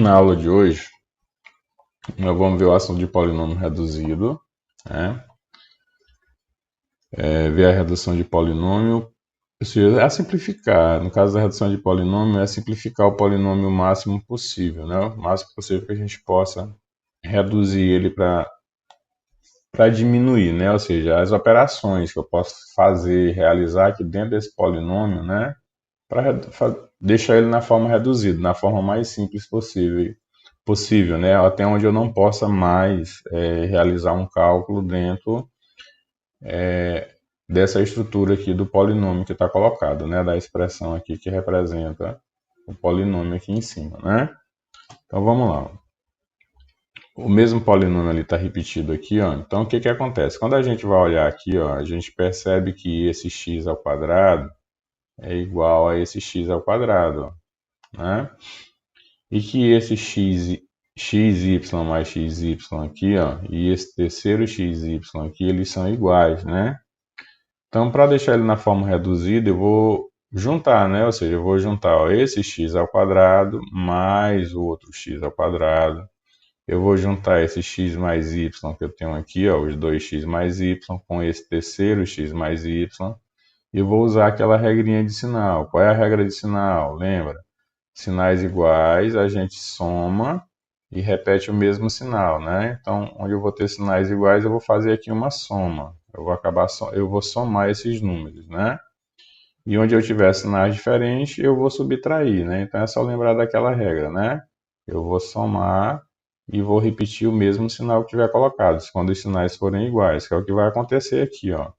Na aula de hoje, nós vamos ver o assunto de polinômio reduzido, né? Ver a redução de polinômio, ou seja, é simplificar. No caso da redução de polinômio, é simplificar o polinômio o máximo possível, né? O máximo possível que a gente possa reduzir ele para diminuir, né? Ou seja, as operações que eu posso fazer, realizar aqui dentro desse polinômio, né? Para deixar ele na forma reduzida, na forma mais simples possível, né? Até onde eu não possa mais realizar um cálculo dentro dessa estrutura aqui do polinômio que está colocado, né? Da expressão aqui que representa o polinômio aqui em cima, né? Então vamos lá. O mesmo polinômio ali está repetido aqui, ó. Então o que que acontece? Quando a gente vai olhar aqui, ó, a gente percebe que esse x ao quadrado é igual a esse x ao quadrado, ó, né? E que esse xy mais xy aqui, ó, e esse terceiro xy aqui, eles são iguais, né? Então, para deixar ele na forma reduzida, eu vou juntar, né? Ou seja, eu vou juntar, ó, esse x ao quadrado mais o outro x ao quadrado. Eu vou juntar esse x mais y que eu tenho aqui, ó, os dois x mais y, com esse terceiro x mais y. E eu vou usar aquela regrinha de sinal. Qual é a regra de sinal? Lembra? Sinais iguais, a gente soma e repete o mesmo sinal, né? Então, onde eu vou ter sinais iguais, eu vou fazer aqui uma soma. Eu vou somar esses números, né? E onde eu tiver sinais diferentes, eu vou subtrair, né? Então é só lembrar daquela regra, né? Eu vou somar e vou repetir o mesmo sinal que tiver colocado, quando os sinais forem iguais, que é o que vai acontecer aqui, ó.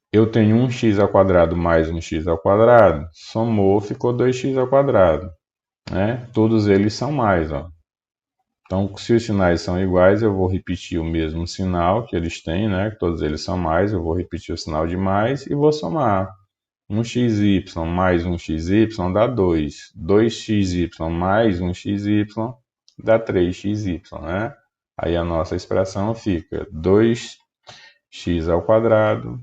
Eu tenho um x ao quadrado mais um x ao quadrado, somou, ficou 2x ao quadrado, né? Todos eles são mais, ó. Então, se os sinais são iguais, eu vou repetir o mesmo sinal que eles têm, né? Todos eles são mais, eu vou repetir o sinal de mais e vou somar. 1xy mais 1xy dá 2. 2xy mais 1xy dá 3xy, né? Aí a nossa expressão fica 2x ao quadrado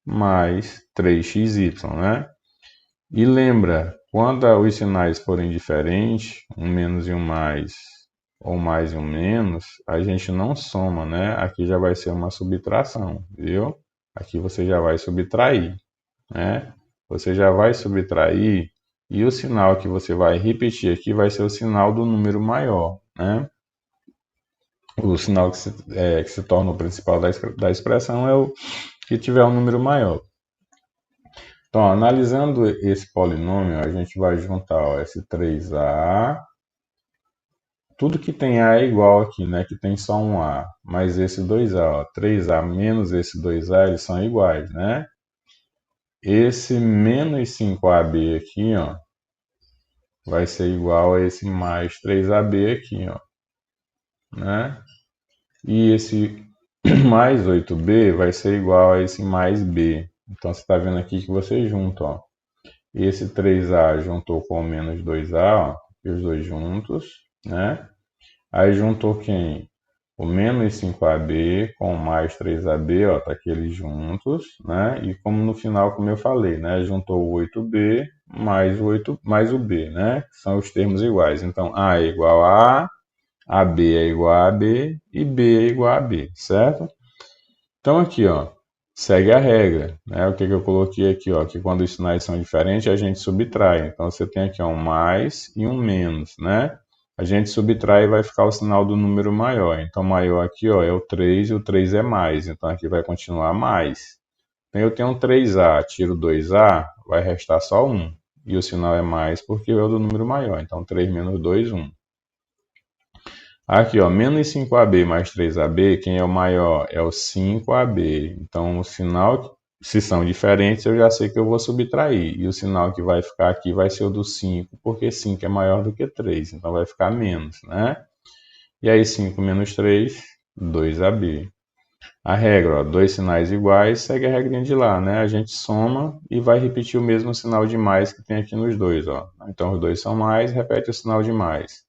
mais 3xy, né? E lembra, quando os sinais forem diferentes, um menos e um mais, ou mais e um menos, a gente não soma, né? Aqui já vai ser uma subtração, viu? Aqui você já vai subtrair, né? Você já vai subtrair e o sinal que você vai repetir aqui vai ser o sinal do número maior, né? O sinal que se torna o principal da expressão é o que tiver um número maior. Então, analisando esse polinômio, a gente vai juntar, ó, esse 3a. Tudo que tem a é igual aqui, né? Que tem só um a. Mas esse 2a, ó, 3a menos esse 2a, eles são iguais, né? Esse menos 5ab aqui, ó, vai ser igual a esse mais 3ab aqui, ó, né? E esse mais 8b vai ser igual a esse mais b. Então, você está vendo aqui que você junta, ó. Esse 3a juntou com o menos 2a, ó, e os dois juntos, né? Aí juntou quem? O menos 5ab com o mais 3ab, ó, tá aqui eles juntos, né? E como no final, como eu falei, né? Juntou o 8b mais o b, né? São os termos iguais. Então, a é igual a AB é igual a AB e B é igual a B, certo? Então aqui, ó, segue a regra, né? O que eu coloquei aqui, ó, que quando os sinais são diferentes, a gente subtrai. Então você tem aqui um mais e um menos, né? A gente subtrai e vai ficar o sinal do número maior. Então maior aqui, ó, é o 3 e o 3 é mais. Então aqui vai continuar mais. Então eu tenho um 3a, tiro 2a, vai restar só 1. E o sinal é mais porque é o do número maior. Então 3 menos 2, 1. Aqui, ó, menos 5ab mais 3ab, quem é o maior? É o 5ab. Então, o sinal, se são diferentes, eu já sei que eu vou subtrair. E o sinal que vai ficar aqui vai ser o do 5, porque 5 é maior do que 3. Então, vai ficar menos, né? E aí, 5 menos 3, 2ab. A regra, ó, dois sinais iguais, segue a regrinha de lá, né? A gente soma e vai repetir o mesmo sinal de mais que tem aqui nos dois, ó. Então, os dois são mais, repete o sinal de mais.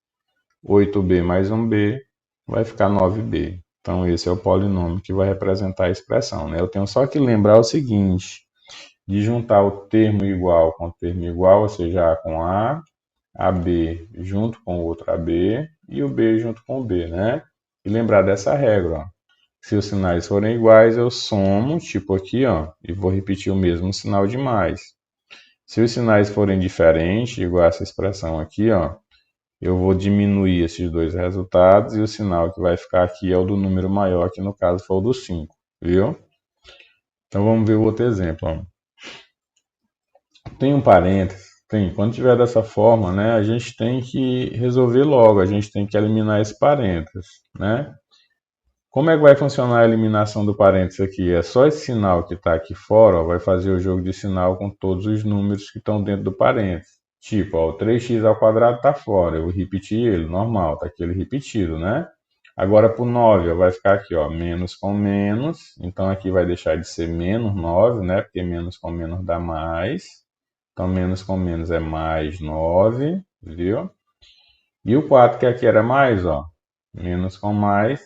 8b mais 1b vai ficar 9b. Então, esse é o polinômio que vai representar a expressão, né? Eu tenho só que lembrar o seguinte, de juntar o termo igual com o termo igual, ou seja, A com A, AB junto com o outro AB e o B junto com o B, né? E lembrar dessa regra, ó. Se os sinais forem iguais, eu somo, tipo aqui, ó, e vou repetir o mesmo sinal de mais. Se os sinais forem diferentes, igual essa expressão aqui, ó, eu vou diminuir esses dois resultados e o sinal que vai ficar aqui é o do número maior, que no caso foi o do 5, viu? Então vamos ver o outro exemplo, ó. Tem um parênteses, tem. Quando tiver dessa forma, né, a gente tem que resolver logo, a gente tem que eliminar esse parênteses, né? Como é que vai funcionar a eliminação do parênteses aqui? É só esse sinal que está aqui fora, ó, vai fazer o jogo de sinal com todos os números que estão dentro do parênteses. Tipo, ó, o 3x ao quadrado está fora, eu vou repetir ele, normal, está aqui ele repetido, né? Agora para o 9, ó, vai ficar aqui, ó, menos com menos, então aqui vai deixar de ser menos 9, né? Porque menos com menos dá mais. Então, menos com menos é mais 9, viu? E o 4 que aqui era mais, ó. Menos com mais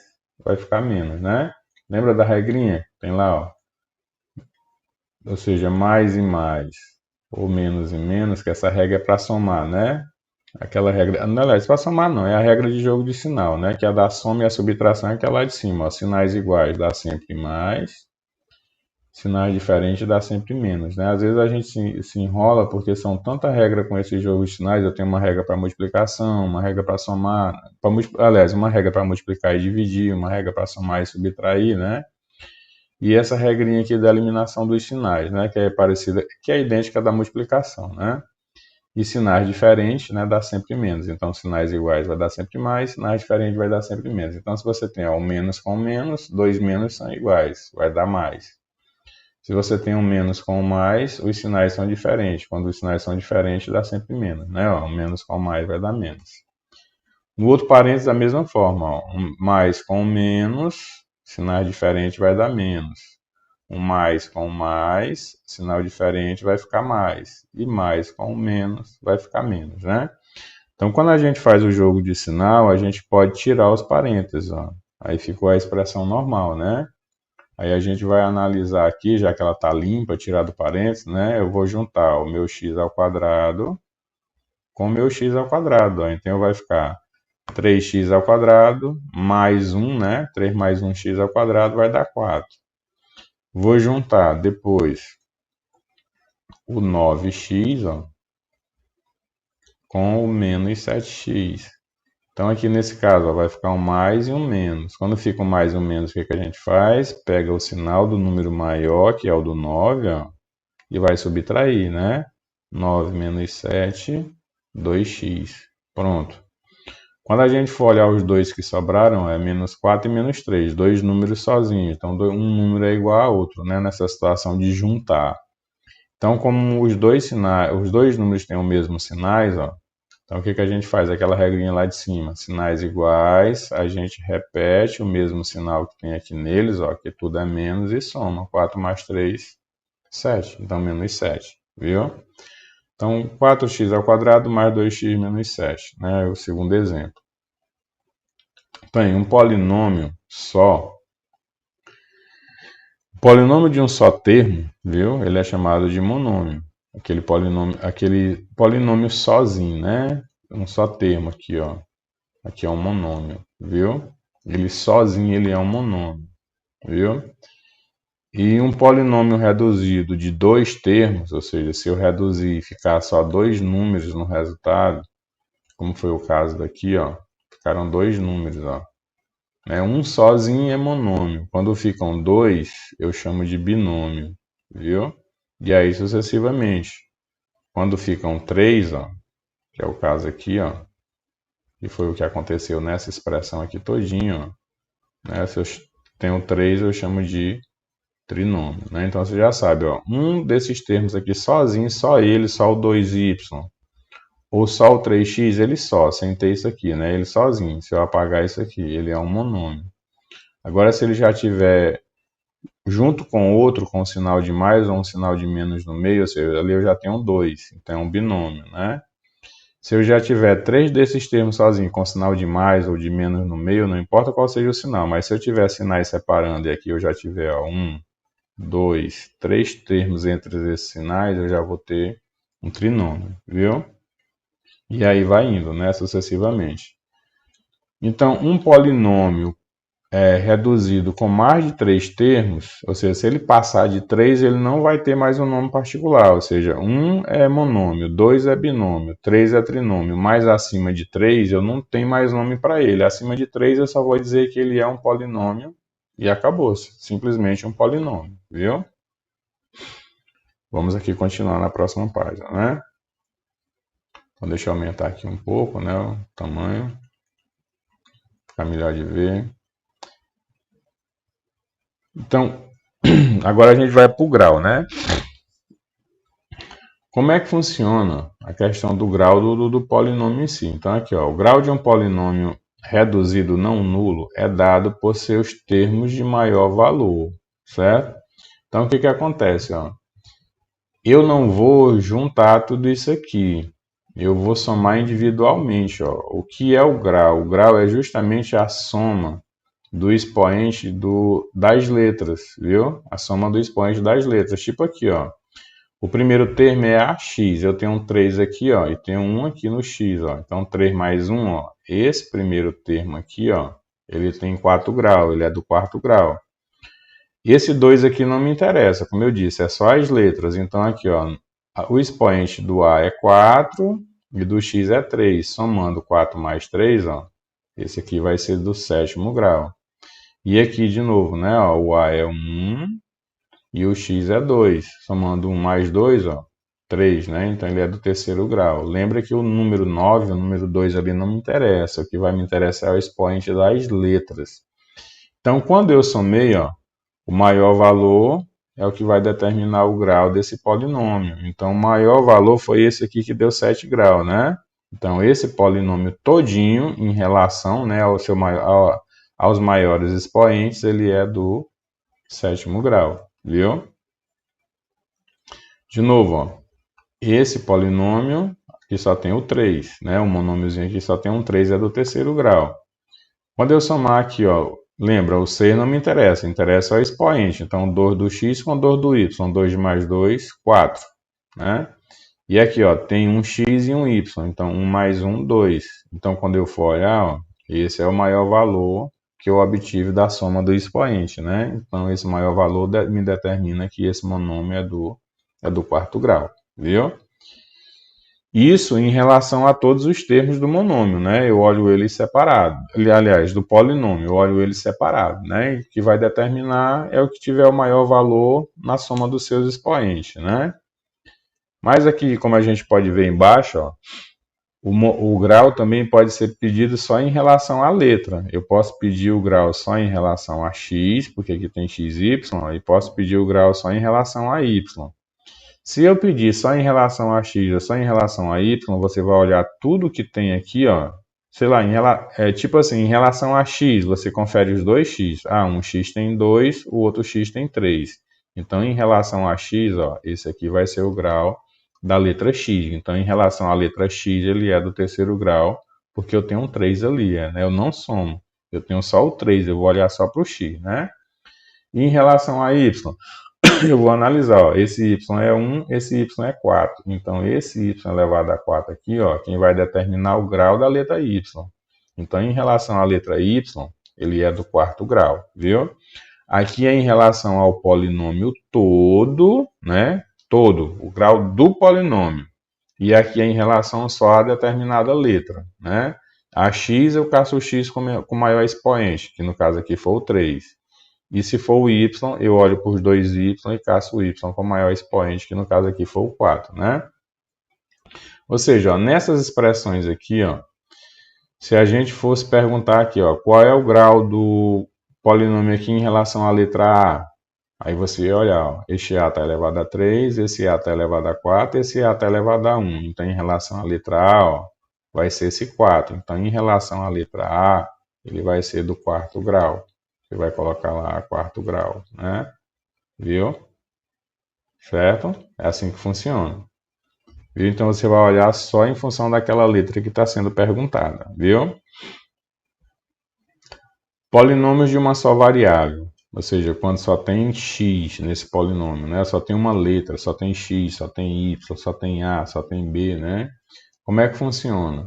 vai ficar menos, né? Lembra da regrinha? Tem lá, ó. Ou seja, mais e mais, ou menos e menos, que essa regra é para somar, né? Aquela regra. Não, aliás, para somar não, é a regra de jogo de sinal, né? Que é a da soma e a subtração, que é lá de cima, ó. Sinais iguais dá sempre mais. Sinais diferentes dá sempre menos, né? Às vezes a gente se enrola porque são tanta regra com esse jogo de sinais. Eu tenho uma regra para multiplicação, uma regra para somar, aliás, uma regra para multiplicar e dividir, uma regra para somar e subtrair, né? E essa regrinha aqui da eliminação dos sinais, né? Que é parecida, que é idêntica à da multiplicação, né? E sinais diferentes, né? Dá sempre menos. Então, sinais iguais vai dar sempre mais, sinais diferentes vai dar sempre menos. Então, se você tem ó, um menos com menos, dois menos são iguais, vai dar mais. Se você tem um menos com um mais, os sinais são diferentes. Quando os sinais são diferentes, dá sempre menos, né? Ó, um menos com mais vai dar menos. No outro parênteses, da mesma forma, ó, um mais com menos, sinais diferentes vai dar menos. Um mais com mais, sinal diferente vai ficar mais. E mais com menos vai ficar menos, né? Então, quando a gente faz o jogo de sinal, a gente pode tirar os parênteses, ó. Aí ficou a expressão normal, né? Aí a gente vai analisar aqui, já que ela está limpa, tirar do parênteses, né? Eu vou juntar o meu x ao quadrado com o meu x ao quadrado. Ó. Então vai ficar 3x ao quadrado mais 1, né? 3 mais 1x ao quadrado vai dar 4. Vou juntar depois o 9x ó, com o menos 7x. Então aqui nesse caso ó, vai ficar um mais e um menos. Quando fica um mais e um menos, o que, que a gente faz? Pega o sinal do número maior, que é o do 9, ó, e vai subtrair, né? 9 menos 7, 2x. Pronto. Quando a gente for olhar os dois que sobraram, é menos 4 e menos 3, dois números sozinhos. Então, um número é igual a outro, né? Nessa situação de juntar. Então, como os dois números têm o mesmo sinais, ó, então o que, que a gente faz? Aquela regrinha lá de cima, sinais iguais, a gente repete o mesmo sinal que tem aqui neles, ó, que tudo é menos, e soma. 4 mais 3, 7. Então, menos 7, viu? Então, 4x ao quadrado mais 2x menos 7, né? É o segundo exemplo. Tem um polinômio só. O polinômio de um só termo, viu? Ele é chamado de monômio. Aquele polinômio sozinho, né? Um só termo aqui, ó. Aqui é um monômio, viu? Ele sozinho, ele é um monômio, viu? E um polinômio reduzido de dois termos, ou seja, se eu reduzir e ficar só dois números no resultado, como foi o caso daqui, ó, ficaram dois números, ó. Um sozinho é monômio. Quando ficam dois, eu chamo de binômio, viu? E aí sucessivamente. Quando ficam três, ó, que é o caso aqui, ó, e foi o que aconteceu nessa expressão aqui todinho, ó, né? Se eu tenho três, eu chamo de trinômio, né? Então você já sabe, ó, um desses termos aqui sozinho, só ele, só o 2y, ou só o 3x, ele só, sem ter isso aqui, né? Ele sozinho. Se eu apagar isso aqui, ele é um monômio. Agora, se ele já tiver junto com outro, com um sinal de mais ou um sinal de menos no meio, ou seja, ali eu já tenho dois, então é um binômio, né? Se eu já tiver três desses termos sozinho, com sinal de mais ou de menos no meio, não importa qual seja o sinal, mas se eu tiver sinais separando e aqui eu já tiver ó, um, dois, três termos entre esses sinais, eu já vou ter um trinômio, viu? E aí vai indo, né, sucessivamente. Então, um polinômio reduzido com mais de 3 termos, ou seja, se ele passar de 3, ele não vai ter mais um nome particular, ou seja, 1 é monômio, 2 é binômio, 3 é trinômio, mais acima de 3 eu não tenho mais nome para ele, acima de 3 eu só vou dizer que ele é um polinômio e acabou-se, simplesmente um polinômio, viu? Vamos aqui continuar na próxima página, né? Então deixa eu aumentar aqui um pouco, né, o tamanho, ficar melhor de ver. Então, agora a gente vai para o grau, né? Como é que funciona a questão do grau do polinômio em si? Então, aqui, ó, o grau de um polinômio reduzido não nulo é dado por seus termos de maior valor, certo? Então, o que acontece? Ó? Eu não vou juntar tudo isso aqui, eu vou somar individualmente. Ó. O que é o grau? O grau é justamente a soma do expoente das letras, viu? A soma do expoente das letras. Tipo aqui, ó. O primeiro termo é ax. Eu tenho um 3 aqui, ó, e tenho um aqui no x, ó. Então, 3 mais 1, ó. Esse primeiro termo aqui, ó, ele tem 4 graus, ele é do quarto grau. Esse 2 aqui não me interessa, como eu disse, é só as letras. Então, aqui, ó, o expoente do A é 4 e do x é 3. Somando 4 mais 3, ó, esse aqui vai ser do sétimo grau. E aqui, de novo, né, ó, o A é 1 e o x é 2. Somando 1 mais 2, ó, 3, né? Então ele é do terceiro grau. Lembra que o número 9, o número 2 ali não me interessa. O que vai me interessar é o expoente das letras. Então, quando eu somei, ó, o maior valor é o que vai determinar o grau desse polinômio. Então, o maior valor foi esse aqui que deu 7 graus, né? Então, esse polinômio todinho, em relação, né, aos maiores expoentes, ele é do sétimo grau, viu? De novo, ó, esse polinômio aqui só tem o 3, né? O monômiozinho aqui só tem um 3, é do terceiro grau. Quando eu somar aqui, ó, lembra, o 6 não me interessa, interessa o expoente. Então, 2 do x com 2 do y. 2 mais 2, 4, né? E aqui, ó, tem um x e um y. Então, 1 mais 1, 2. Então, quando eu for olhar, ó, esse é o maior valor que eu obtive da soma do expoente, né? Então, esse maior valor me determina que esse monômio é do quarto grau, viu? Isso em relação a todos os termos do monômio, né? Eu olho ele separado. Aliás, do polinômio, eu olho ele separado, né? E o que vai determinar é o que tiver o maior valor na soma dos seus expoentes, né? Mas aqui, como a gente pode ver embaixo, ó, o grau também pode ser pedido só em relação à letra. Eu posso pedir o grau só em relação a x, porque aqui tem x, y, e posso pedir o grau só em relação a y. Se eu pedir só em relação a x ou só em relação a y, você vai olhar tudo que tem aqui, ó. Sei lá, tipo assim, em relação a x, você confere os dois x. Ah, um x tem 2, o outro x tem 3. Então, em relação a x, ó, esse aqui vai ser o grau da letra x. Então, em relação à letra x, ele é do terceiro grau, porque eu tenho um 3 ali, né? Eu não somo. Eu tenho só o 3, eu vou olhar só para o x, né? E em relação a y, eu vou analisar, ó, esse y é 1, esse y é 4. Então, esse y elevado a 4 aqui, ó, quem vai determinar o grau da letra y. Então, em relação à letra y, ele é do quarto grau, viu? Aqui é em relação ao polinômio todo, né? Todo, o grau do polinômio. E aqui é em relação só a determinada letra, né? A x, eu caço o x com maior expoente, que no caso aqui foi o 3. E se for o y, eu olho por dois y e caço o y com maior expoente, que no caso aqui foi o 4, né? Ou seja, ó, nessas expressões aqui, ó, se a gente fosse perguntar aqui, ó, qual é o grau do polinômio aqui em relação à letra A? Aí você ia olhar, ó, este A está elevado a 3, esse A está elevado a 4, esse A está elevado a 1. Então, em relação à letra A, ó, vai ser esse 4. Então, em relação à letra A, ele vai ser do quarto grau. Você vai colocar lá quarto grau, né? Viu? Certo? É assim que funciona. Viu? Então você vai olhar só em função daquela letra que está sendo perguntada, viu? Polinômios de uma só variável, ou seja, quando só tem x nesse polinômio, né? Só tem uma letra, só tem x, só tem y, só tem a, só tem b, né? como é que funciona?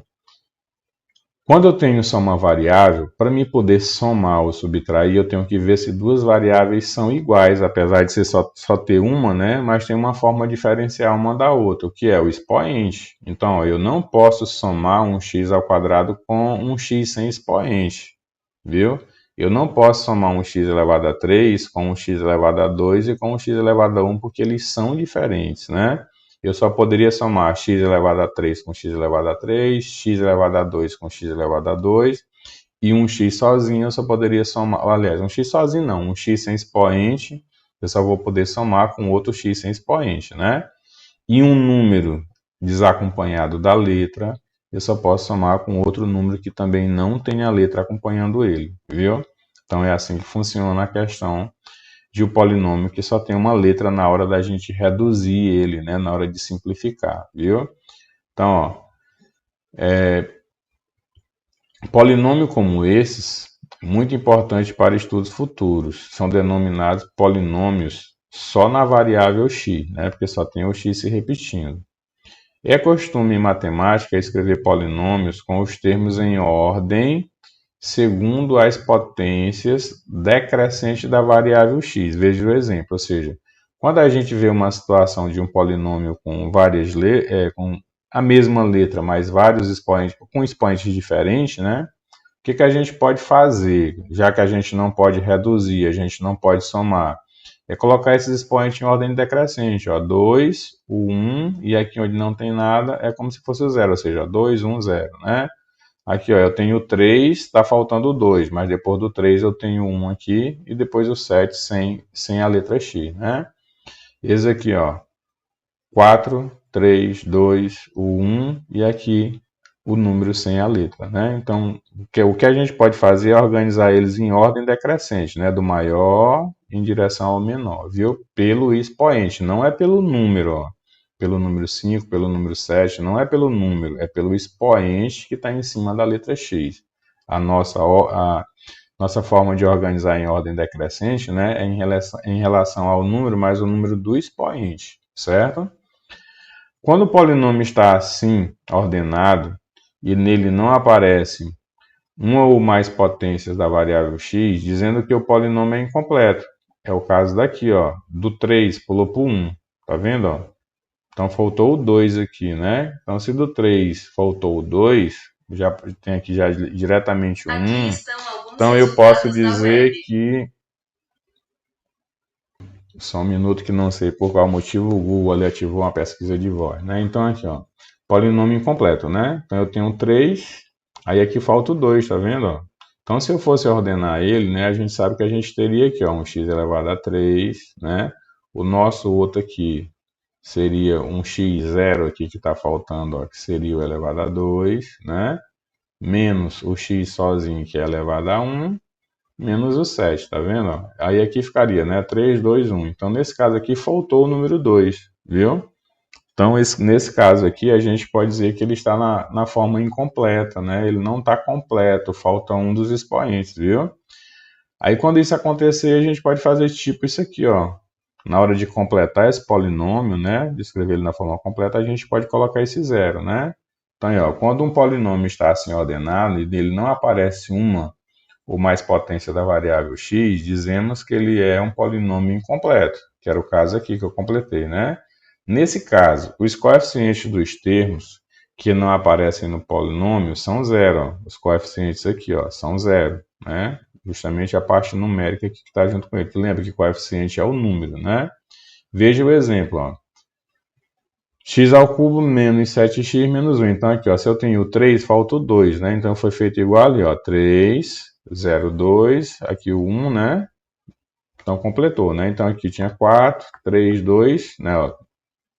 Quando eu tenho só uma variável, para mim poder somar ou subtrair, eu tenho que ver se duas variáveis são iguais, apesar de ser só ter uma, né? Mas tem uma forma diferencial uma da outra, o que é o expoente. Então, eu não posso somar um x ao quadrado com um x sem expoente, viu? Eu não posso somar um x elevado a 3 com um x elevado a 2 e com um x elevado a 1, porque eles são diferentes, né? Eu só poderia somar x elevado a 3 com x elevado a 3, x elevado a 2 com x elevado a 2, e um x sozinho eu só poderia somar, aliás, um x sozinho não, um x sem expoente, eu só vou poder somar com outro x sem expoente, né? E um número desacompanhado da letra, eu só posso somar com outro número que também não tem a letra acompanhando ele, viu? Então é assim que funciona a questão de um polinômio que só tem uma letra na hora da gente reduzir ele, né, na hora de simplificar, viu? Então, ó, polinômio como esses, muito importante para estudos futuros, são denominados polinômios só na variável x, né, porque só tem o x se repetindo. É costume em matemática escrever polinômios com os termos em ordem segundo as potências decrescentes da variável x. Veja o exemplo, ou seja, quando a gente vê uma situação de um polinômio com com a mesma letra, mas vários expoentes, com expoentes diferentes, né? O que a gente pode fazer, já que a gente não pode reduzir, a gente não pode somar? É colocar esses expoentes em ordem decrescente, ó, 2, o 1, e aqui onde não tem nada é como se fosse o 0, ou seja, 2, 1, 0, né? Aqui, ó, eu tenho 3, está faltando 2, mas depois do 3 eu tenho 1 aqui e depois o 7 sem a letra X, né? Esse aqui, ó, 4, 3, 2, o 1 e aqui o número sem a letra, né? Então, o que a gente pode fazer é organizar eles em ordem decrescente, né? Do maior em direção ao menor, viu? Pelo expoente, não é pelo número, ó. Pelo número 5, pelo número 7, não é pelo número, é pelo expoente que está em cima da letra X. A nossa forma de organizar em ordem decrescente, né, é em relação ao número mais o número do expoente, certo? Quando o polinômio está assim ordenado e nele não aparece uma ou mais potências da variável x, dizendo que o polinômio é incompleto. É o caso daqui, ó, do 3 pulou para o 1, tá vendo? Ó? Então faltou o 2 aqui, né? Então se do 3 faltou o 2, já tem aqui já diretamente o 1. Então eu posso dizer que... Só um minuto que não sei por qual motivo o Google ali ativou uma pesquisa de voz, né? Então aqui, ó, polinômio incompleto, né? Então eu tenho 3, aí aqui falta o 2, tá vendo? Ó? Então se eu fosse ordenar ele, né, a gente sabe que a gente teria aqui, ó, um x elevado a 3, né? O nosso outro aqui seria um x0 aqui que está faltando, ó, que seria o elevado a 2, né? Menos o x sozinho, que é elevado a 1, menos o 7, tá vendo? Aí aqui ficaria, né? 3, 2, 1. Então, nesse caso aqui, faltou o número 2, viu? Então, nesse caso aqui, a gente pode dizer que ele está na forma incompleta, né? Ele não está completo, falta um dos expoentes, viu? Aí, quando isso acontecer, a gente pode fazer tipo isso aqui, ó. Na hora de completar esse polinômio, né? De escrever ele na forma completa, a gente pode colocar esse 0, né? Então, aí, ó, quando um polinômio está assim ordenado e nele não aparece uma ou mais potência da variável x, dizemos que ele é um polinômio incompleto, que era o caso aqui que eu completei, né? Nesse caso, os coeficientes dos termos que não aparecem no polinômio são zero. Ó. Os coeficientes aqui, ó, são zero, né? Justamente a parte numérica que está junto com ele. Lembra que coeficiente é o número, né? Veja o exemplo, ó. X ao cubo menos 7x menos 1. Então, aqui, ó, se eu tenho 3, falta o 2, né? Então, foi feito igual ali, ó, 3, 0, 2, aqui o 1, né? Então, completou, né? Então, aqui tinha 4, 3, 2, né? Ó,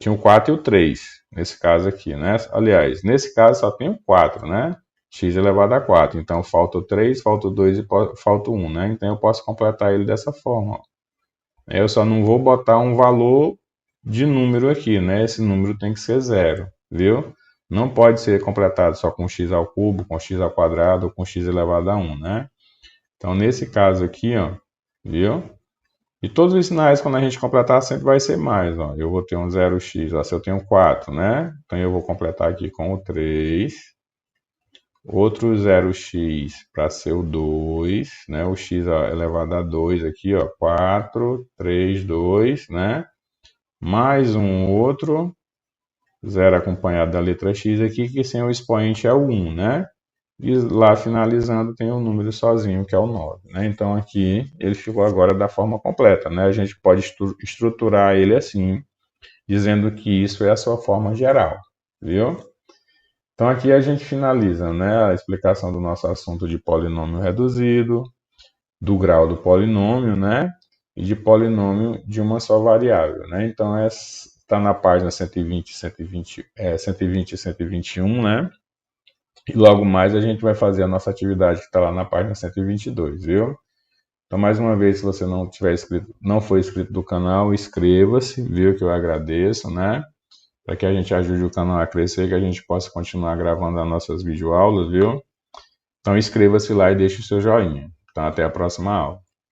tinha o 4 e o 3, nesse caso aqui, né? Aliás, nesse caso só tem o 4, né? X elevado a 4. Então, falta o 3, falta o 2 e falta o 1, né? Então, eu posso completar ele dessa forma, ó. Eu só não vou botar um valor de número aqui, né? Esse número tem que ser zero, viu? Não pode ser completado só com x ao cubo, com x ao quadrado ou com x elevado a 1, né? Então, nesse caso aqui, ó, viu? E todos os sinais, quando a gente completar, sempre vai ser mais. Ó. Eu vou ter um 0x, ó, se eu tenho 4, né? Então eu vou completar aqui com o 3. Outro 0x para ser o 2, né? O x ó, elevado a 2 aqui, ó, 4, 3, 2, né? Mais um outro 0 acompanhado da letra x aqui, que sem o expoente é o 1, né? E lá finalizando tem o número sozinho, que é o 9, né? Então aqui ele ficou agora da forma completa, né? A gente pode estruturar ele assim, dizendo que isso é a sua forma geral, viu? Então aqui a gente finaliza, né, a explicação do nosso assunto de polinômio reduzido, do grau do polinômio, né, e de polinômio de uma só variável, né? Então está na página 120, 120 e 121, né? E logo mais a gente vai fazer a nossa atividade que está lá na página 122, viu? Então, mais uma vez, se você não tiver inscrito, não for inscrito do canal, inscreva-se, viu? Que eu agradeço, né? Para que a gente ajude o canal a crescer, que a gente possa continuar gravando as nossas videoaulas, viu? Então, inscreva-se lá e deixe o seu joinha. Então, até a próxima aula.